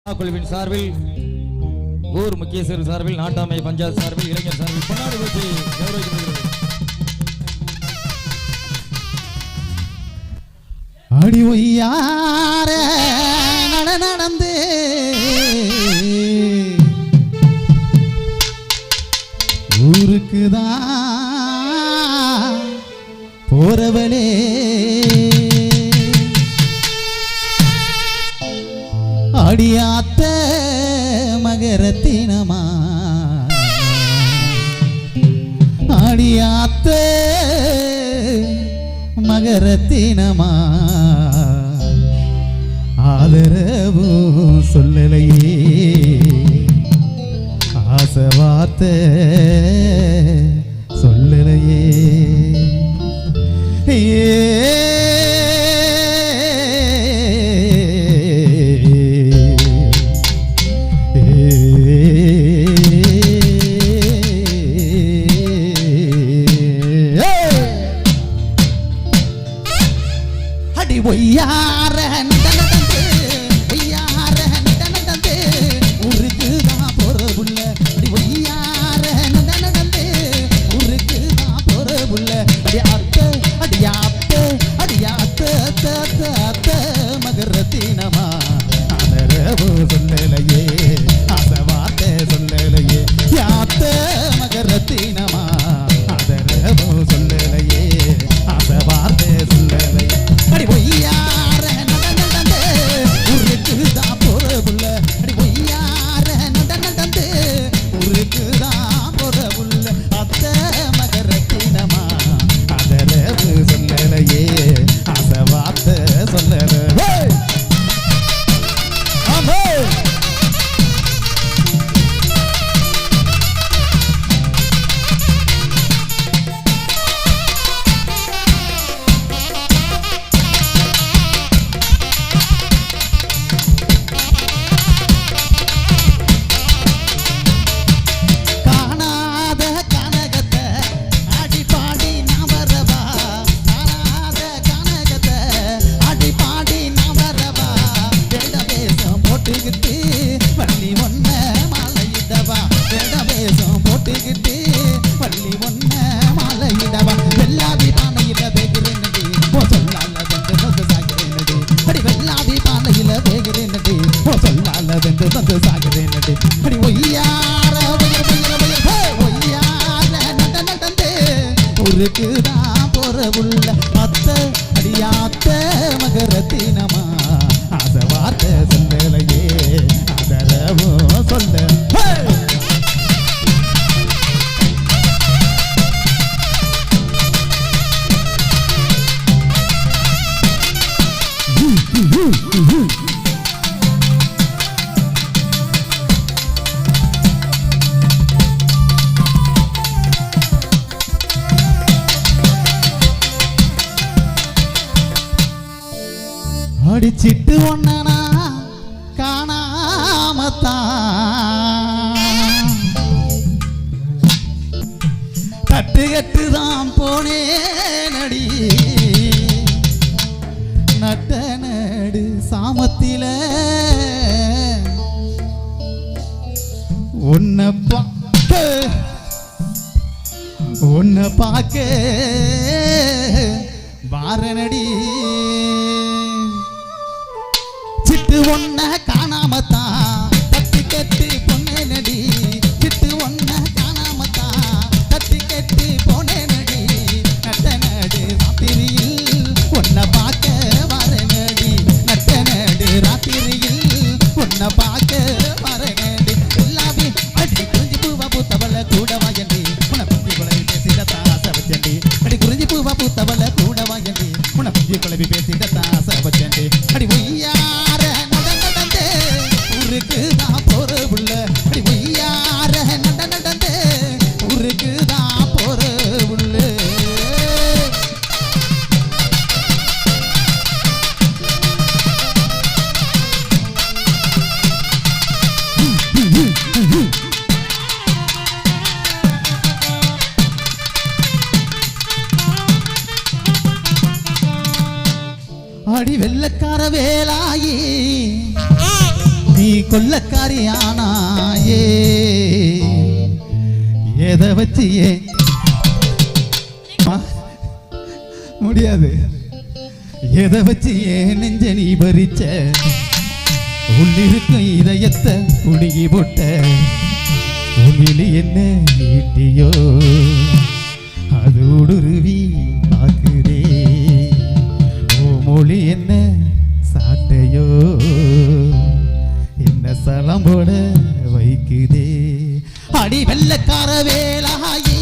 குழுவின் சார்பில் ஊர் முக்கியஸ்தர் சார்பில் நாட்டாமை பஞ்சாயத்து சார்பில் இளைஞர் சார்பில் பொன்னாடி போட்டி கௌரவிக்கப்படுகிறது. அடி ஒய்யார நடந்து ஊருக்குதான் போறவளே அடியாத்த மகரத்தினமா அடியாத்த மகரத்தினமா ஆதரவு சொல்லலையே ஆசை வார்த்தை சொல்லலையே ஒய்யார நடந்து ஒய்யார நடந்து ஊருக்கு தான் போற புள்ள அடி ஒய்யார நடந்து ஊருக்கு தான் போற புள்ள அடியாத்த மகரத்தினமா ஆதரவு சொல்லலையே ஆசை வார்த்தை சொல்லலையே யாத்த மகரத்தினமா ஆதரவு சொல்லலையே ஆசை வார்த்தை சொல்லலையே அடி ஒய்யார நடந்து ஊருக்கு தான் போற புள்ள அடி ஒய்யார நடந்து ஊருக்கு தான் போற புள்ள அத்த மகரத்தினமா ஆதரவு சொல்லலையே ஆசை வார்த்தை சொல்லலையே ஊருக்கு தான் போற புள்ள அத்த அடியாத்த மகரத்தினமா ஆசை வார்த்தை சொல்லலையே ஆதரவு சொல்ல அடிச்சிட்டு ஒன்னா காணாமத்தான் தட்டு கட்டுதான் போனேன் அடி நட்ட நடு சாமத்தில உன்னை பார்க்க வாரனடி சிட்டு ஒன்ன காணாமத்தான் தட்டி கட்டி பொண்ணே நடி சிட்டு ஒன்ன காணாமத்தான் தட்டி கட்டி போனே நடி நட்ட நடு ராத்திரியில் ஒன்ன பார்க்க வர நடி நட்ட நடு ராத்திரியில் ஒன்ன பார்க்க வர நடி எல்லாமே அடி குறிஞ்சி பூவா பூத்தவள கூட வாயண்டி உன பத்தி குழவி பேசிட தாச வச்சண்டி அடி குறிஞ்சி பூவா பூத்தவள கூட வாயண்டி உன பத்தி குழவி பேசிட தாச வச்சண்டி அடி ஒய்யார நடந்து ஊருக்கு தான் போற புள்ள அடி ஒய்யார நடந்து ஊருக்கு தான் போற புள்ள அடி வெள்ளக்கார வேலாயி நீ கொள்ளக்காரி ஆனாயே எதை வச்சு ஏன் முடியாது எதை வச்சு ஏன் நெஞ்ச நீ பறிச்ச உள்ளிருக்கும் இதயத்தை உடுங்கி போட்ட உன்னிலி என்ன நீட்டியோ அது உடுருவி பார்க்குதே ஓ மொழி என்ன சாட்டையோ என்ன சலம் போட வைக்குதே அடி வெள்ளக்கார வேலாயே